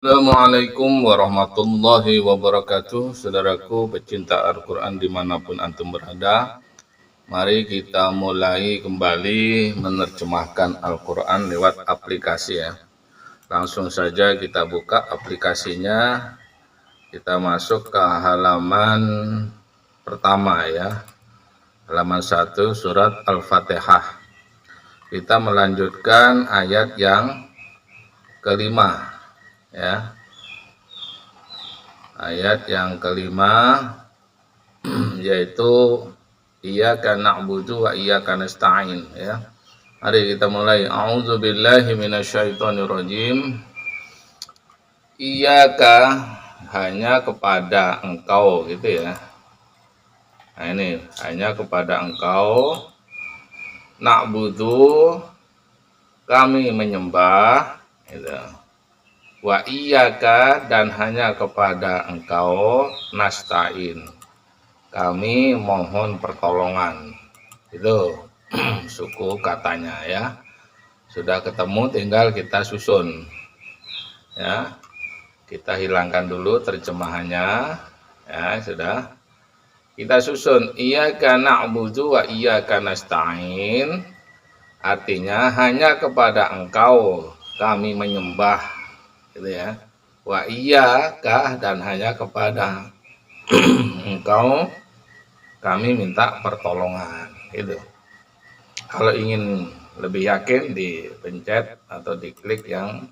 Assalamualaikum warahmatullahi wabarakatuh. Saudaraku pecinta Al-Quran dimanapun antum berada, mari kita mulai kembali menerjemahkan Al-Quran lewat aplikasi ya. Langsung saja kita buka aplikasinya. Kita masuk ke halaman pertama ya, halaman 1 surat Al-Fatihah. Kita melanjutkan ayat yang kelima ya. Ayat yang kelima yaitu iyyaka na'budu wa iyyaka nasta'in ya. Mari kita mulai. A'udzubillahi minasyaitonirrajim. Iyyaka, hanya kepada engkau gitu ya. Nah ini hanya kepada engkau. Na'budu, kami menyembah gitu. Wa iyyaka, dan hanya kepada engkau nasta'in, kami mohon pertolongan. Itu suku katanya ya. Sudah ketemu, tinggal kita susun ya. Kita hilangkan dulu terjemahannya ya. Sudah kita susun. Iyyaka na'budu wa iyyaka nasta'in, artinya hanya kepada engkau kami menyembah gitu ya. Wa iyyaka, dan hanya kepada engkau kami minta pertolongan gitu. Kalau ingin lebih yakin, dipencet atau diklik yang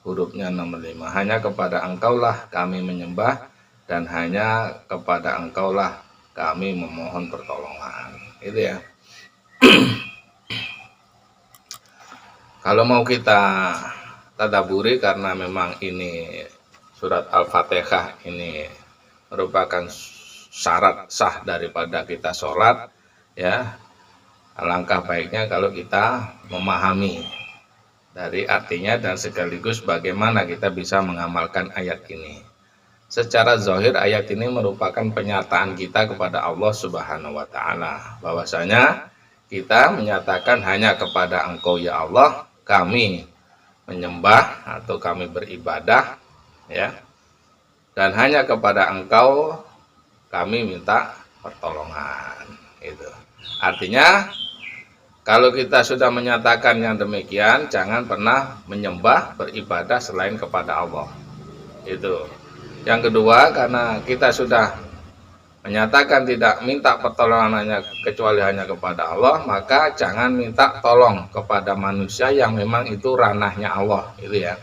hurufnya nomor 5. Hanya kepada engkaulah kami menyembah, dan hanya kepada engkaulah kami memohon pertolongan gitu ya. Kalau mau kita tadaburi, karena memang ini surat Al-Fatihah ini merupakan syarat sah daripada kita sholat ya. Alangkah baiknya kalau kita memahami dari artinya dan sekaligus bagaimana kita bisa mengamalkan ayat ini. Secara zahir ayat ini merupakan pernyataan kita kepada Allah Subhanahu wa taala, bahwasanya kita menyatakan hanya kepada Engkau ya Allah kami menyembah atau kami beribadah ya, dan hanya kepada Engkau kami minta pertolongan itu. Artinya kalau kita sudah menyatakan yang demikian, jangan pernah menyembah beribadah selain kepada Allah itu. Yang kedua, karena kita sudah menyatakan tidak minta pertolongan hanya kecuali hanya kepada Allah, maka jangan minta tolong kepada manusia yang memang itu ranahnya Allah gitu ya.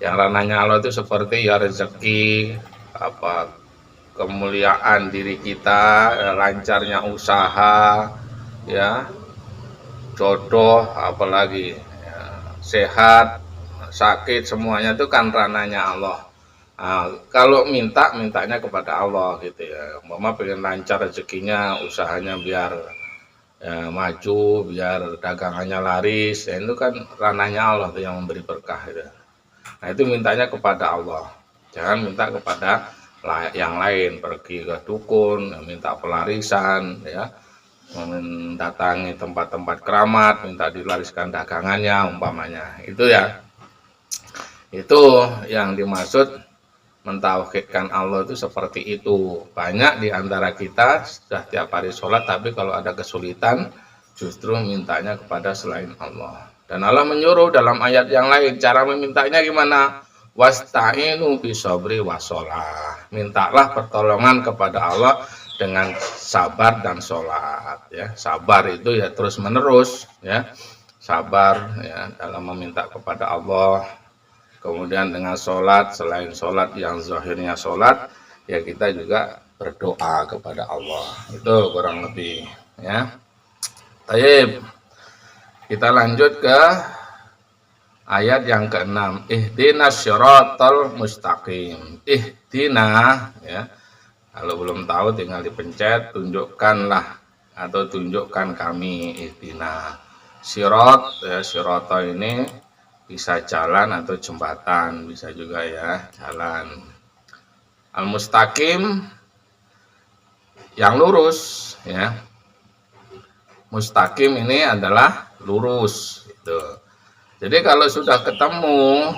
Yang ranahnya Allah itu seperti ya rezeki, kemuliaan diri kita, lancarnya usaha ya, jodoh, apalagi ya, sehat, sakit, semuanya itu kan ranahnya Allah. Nah, kalau mintanya kepada Allah gitu ya. Mama pengen lancar rezekinya, usahanya biar ya, maju, biar dagangannya laris, ya, itu kan ranahnya Allah tuh yang memberi berkah gitu. Nah itu mintanya kepada Allah, jangan minta kepada yang lain, pergi ke dukun minta pelarisan ya, mendatangi tempat-tempat keramat minta dilariskan dagangannya umpamanya. Itu ya, itu yang dimaksud mentauhidkan Allah itu seperti itu. Banyak di antara kita sudah tiap hari sholat, tapi kalau ada kesulitan justru mintanya kepada selain Allah. Dan Allah menyuruh dalam ayat yang lain, cara memintanya gimana? Wasta'inu bisobri wasolah. Mintalah pertolongan kepada Allah dengan sabar dan sholat ya. Sabar itu ya terus menerus ya. Sabar ya dalam meminta kepada Allah. Kemudian dengan sholat, selain sholat yang zahirnya sholat, ya kita juga berdoa kepada Allah. Itu kurang lebih ya. Baik, kita lanjut ke ayat yang ke-6. Ihdinas syiratal mustaqim. Ihdina ya. Kalau belum tahu tinggal dipencet, tunjukkanlah atau tunjukkan kami. Ihdina. Syirat ya, syirata ini bisa jalan atau jembatan, bisa juga ya jalan. Al-mustaqim yang lurus ya. Mustaqim ini adalah lurus gitu. Jadi kalau sudah ketemu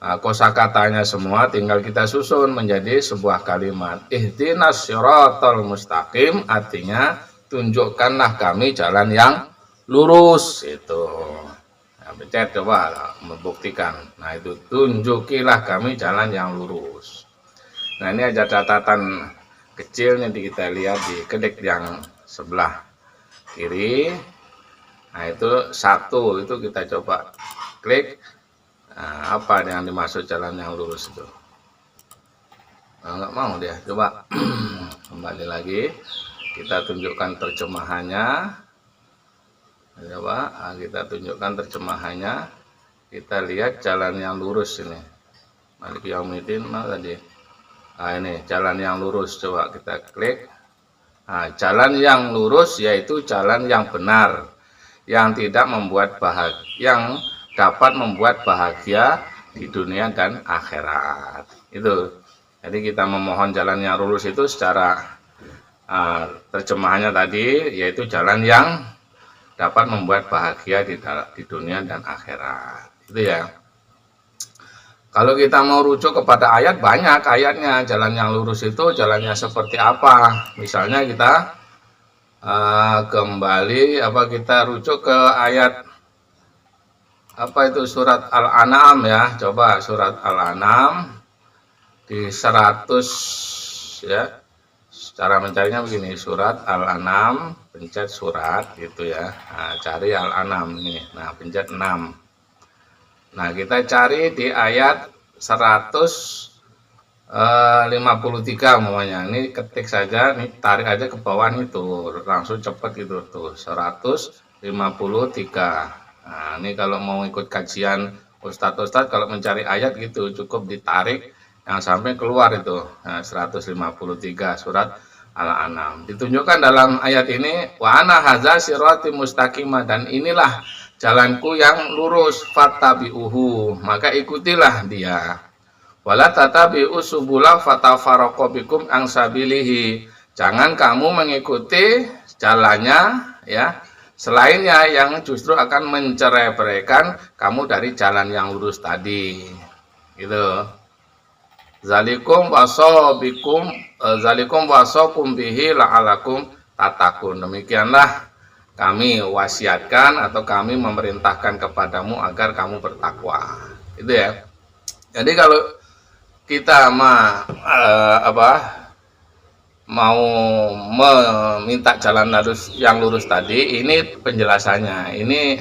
kosakatanya semua tinggal kita susun menjadi sebuah kalimat. Ihdinas siratal mustaqim, artinya tunjukkanlah kami jalan yang lurus. Itu. Nah, pencet coba membuktikan. Nah, itu tunjukilah kami jalan yang lurus. Nah, ini ada catatan kecil nanti kita lihat di kedek yang sebelah kiri. Nah, itu satu, itu kita coba klik. Nah, apa yang dimaksud jalan yang lurus itu? Nah, nggak mau dia. Coba kembali lagi, kita tunjukkan terjemahannya. Coba kita tunjukkan terjemahannya. Kita lihat jalan yang lurus ini. Malik Yaumiddin mana tadi? Nah, ini jalan yang lurus. Coba kita klik. Nah, jalan yang lurus yaitu jalan yang benar, yang tidak membuat bahagia, yang dapat membuat bahagia di dunia dan akhirat. Itu. Jadi kita memohon jalan yang lurus itu secara terjemahannya tadi yaitu jalan yang dapat membuat bahagia di dunia dan akhirat. Itu ya. Kalau kita mau rujuk kepada ayat, banyak ayatnya. Jalan yang lurus itu jalannya seperti apa? Misalnya kita kembali kita rujuk ke ayat apa itu, surat Al-An'am ya. Coba surat Al-An'am di 100 ya. Cara mencarinya begini, surat Al-An'am, pencet surat gitu ya. Nah, cari Al-An'am ini. Nah, pencet 6. Nah, kita cari di ayat 153 umpamanya. Ini ketik saja, nih tarik aja ke bawah itu, langsung cepet gitu tuh, 153. Nah, ini kalau mau ikut kajian Ustadz kalau mencari ayat gitu, cukup ditarik yang sampai keluar itu. Nah, 153 surat Al-An'am. Ditunjukkan dalam ayat ini, wa ana hadza sirati mustaqimah, dan inilah jalanku yang lurus, fattabi'uhu, maka ikutilah dia. Wala tatabi'u subula fatafarraqu bikum an sabilihi, jangan kamu mengikuti jalannya ya selainnya yang justru akan mencerai-beraikan kamu dari jalan yang lurus tadi. Gitu. Zalikum wasakum bihi la'alakum tatakun. Demikianlah kami wasiatkan atau kami memerintahkan kepadamu agar kamu bertakwa. Itu ya. Jadi kalau kita mau meminta jalan yang lurus tadi, ini penjelasannya, ini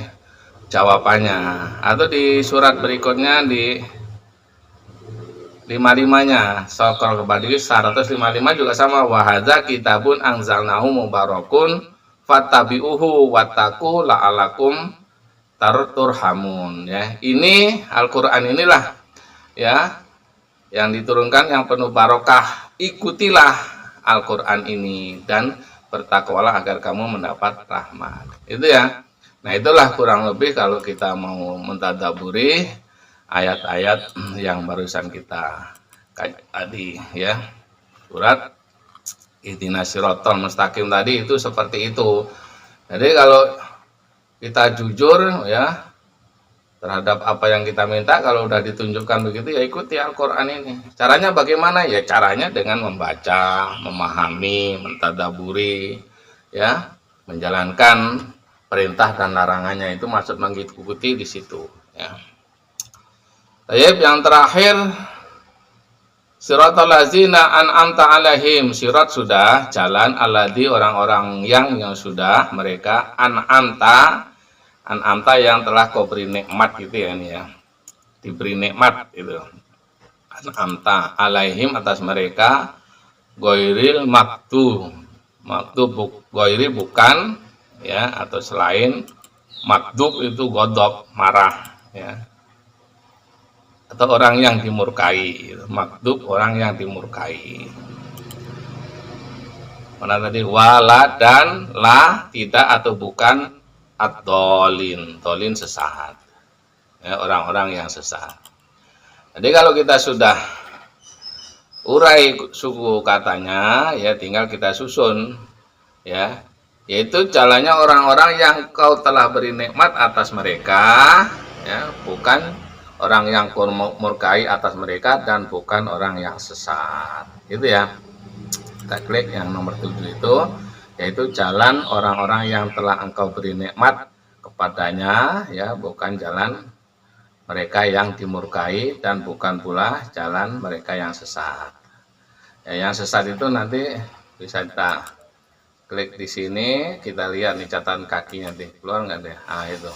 jawabannya. Atau di surat berikutnya di 55-nya, Sokol kembali 155 juga sama, wahadza kitabun anzalnahu mubarakun fattabi'uhu wattaqu la'alakum turhamun ya. Ini Al-Qur'an inilah ya yang diturunkan yang penuh barokah. Ikutilah Al-Qur'an ini dan bertakwalah agar kamu mendapat rahmat. Itu ya. Nah, itulah kurang lebih kalau kita mau mentadaburi ayat-ayat yang barusan kita tadi ya. Surat Ihdinas siratal mustaqim tadi itu seperti itu. Jadi kalau kita jujur ya terhadap apa yang kita minta, kalau udah ditunjukkan begitu ya ikuti Al-Qur'an ini. Caranya bagaimana? Ya caranya dengan membaca, memahami, mentadaburi ya, menjalankan perintah dan larangannya, itu maksud mengikuti di situ ya. Baik, yang terakhir siratal ladzina an'amta alaihim. Sirat sudah, jalan, alladzi orang-orang yang sudah mereka an'amta yang telah kau beri nikmat gitu ya, ini ya. Diberi nikmat itu. An'amta alaihim atas mereka, ghairil maktub. Maktub ghairi bukan ya, atau selain, maktub itu ghadab, marah ya. Atau orang yang dimurkai, maktub orang yang dimurkai. Mana tadi? Wala dan la, tidak atau bukan, ad-dhalin, dhalin sesat. Ya, orang-orang yang sesat. Jadi kalau kita sudah urai suku katanya, ya tinggal kita susun, ya, yaitu jalannya orang-orang yang kau telah beri nikmat atas mereka, ya, bukan orang yang murkai atas mereka dan bukan orang yang sesat. Itu ya. Kita klik yang nomor 7 itu, yaitu jalan orang-orang yang telah engkau beri nikmat kepadanya, ya, bukan jalan mereka yang dimurkai dan bukan pula jalan mereka yang sesat. Ya, yang sesat itu nanti bisa kita klik di sini, kita lihat nih catatan kakinya nih, keluar nggak deh? Ah, itu.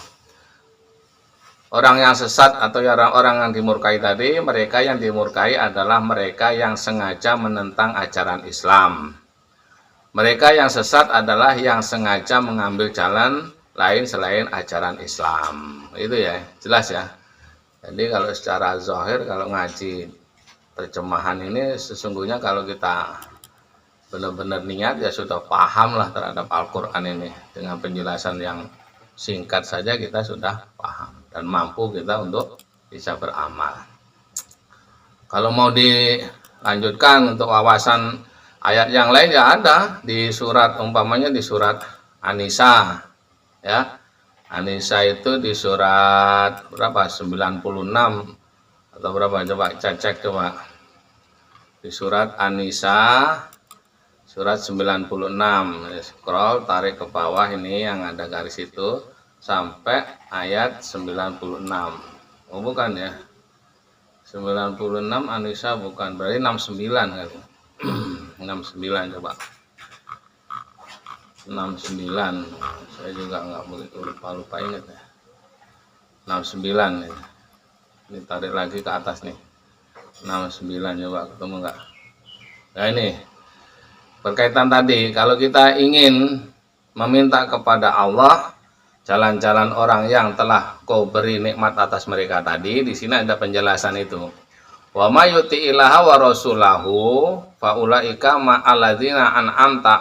Orang yang sesat atau orang-orang yang dimurkai tadi, mereka yang dimurkai adalah mereka yang sengaja menentang ajaran Islam. Mereka yang sesat adalah yang sengaja mengambil jalan lain selain ajaran Islam. Itu ya, jelas ya. Jadi kalau secara zahir, kalau ngaji terjemahan ini, sesungguhnya kalau kita benar-benar niat ya sudah paham lah terhadap Al-Quran ini. Dengan penjelasan yang singkat saja kita sudah paham dan mampu kita untuk bisa beramal. Kalau mau dilanjutkan untuk wawasan ayat yang lain ya ada di surat, umpamanya di surat An-Nisa ya. An-Nisa itu di surat berapa? 96 atau berapa? Coba cek coba. Di surat An-Nisa surat 96, scroll tarik ke bawah ini yang ada garis itu sampai ayat 96. Oh bukan ya, 96 An-Nisa bukan, berarti 69 kan. 69 coba, 69, saya juga nggak begitu lupa ingat ya. 69 ini tarik lagi ke atas nih, 69 coba ketemu nggak? Nah ini berkaitan tadi, kalau kita ingin meminta kepada Allah jalan-jalan orang yang telah kau beri nikmat atas mereka tadi, di sini ada penjelasan itu. Wa may yuti'illaha wa rasulahu fa ulaika ma'alladzina an'amta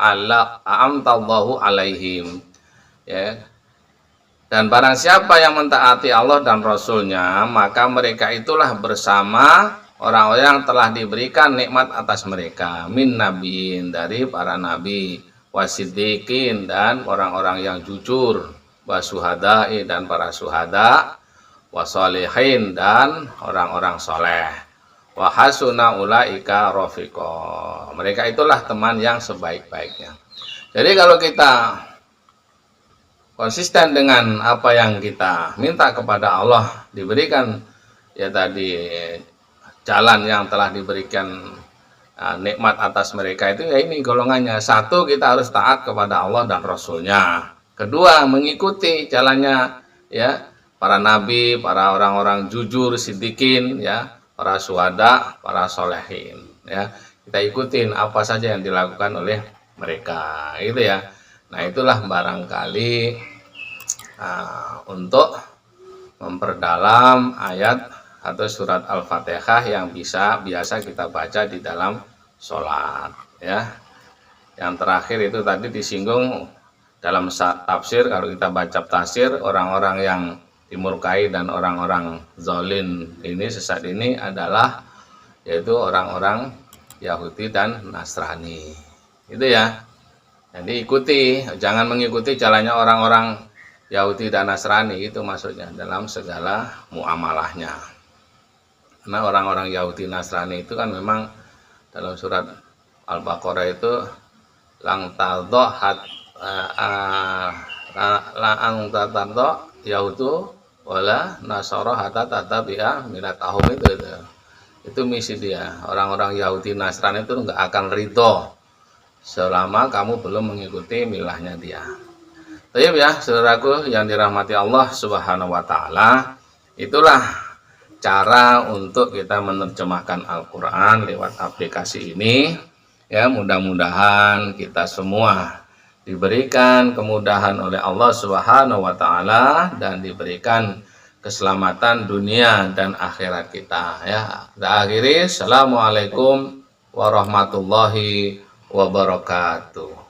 Allahu alaihim. Ya. Dan barang siapa yang mentaati Allah dan Rasulnya, maka mereka itulah bersama orang-orang yang telah diberikan nikmat atas mereka, min nabiin, dari para nabi, wasiddiqin, dan orang-orang yang jujur, wasuhada'i, dan para suhada, wasolihin, dan orang-orang soleh, wahasuna ulaika rafiqo, mereka itulah teman yang sebaik-baiknya. Jadi kalau kita konsisten dengan apa yang kita minta kepada Allah, diberikan ya tadi jalan yang telah diberikan nikmat atas mereka itu, ya ini golongannya. Satu, kita harus taat kepada Allah dan Rasulnya. Kedua, mengikuti jalannya ya para nabi, para orang-orang jujur, siddiqin, ya, para syuhada, para solehin, ya. Kita ikutin apa saja yang dilakukan oleh mereka, itu ya. Nah itulah barangkali untuk memperdalam ayat atau surat Al-Fatihah yang biasa kita baca di dalam sholat ya. Yang terakhir itu tadi disinggung dalam tafsir, kalau kita baca tafsir, orang-orang yang dimurkai dan orang-orang zalim ini, sesat ini adalah yaitu orang-orang Yahudi dan Nasrani. Itu ya. Jadi ikuti, jangan mengikuti jalannya orang-orang Yahudi dan Nasrani, itu maksudnya dalam segala muamalahnya. Karena orang-orang Yahudi Nasrani itu kan memang dalam surat Al-Baqarah itu lang tadho Yahudu wala nasara hatta tatabi'a millatahum, itu misi dia. Orang-orang Yahudi Nasrani itu nggak akan ridho selama kamu belum mengikuti milahnya dia. Baik ya, saudaraku yang dirahmati Allah Subhanahu wa taala, itulah cara untuk kita menerjemahkan Al-Quran lewat aplikasi ini ya. Mudah-mudahan kita semua diberikan kemudahan oleh Allah Subhanahu wa taala dan diberikan keselamatan dunia dan akhirat kita ya. Kita akhiri, assalamualaikum warahmatullahi wabarakatuh.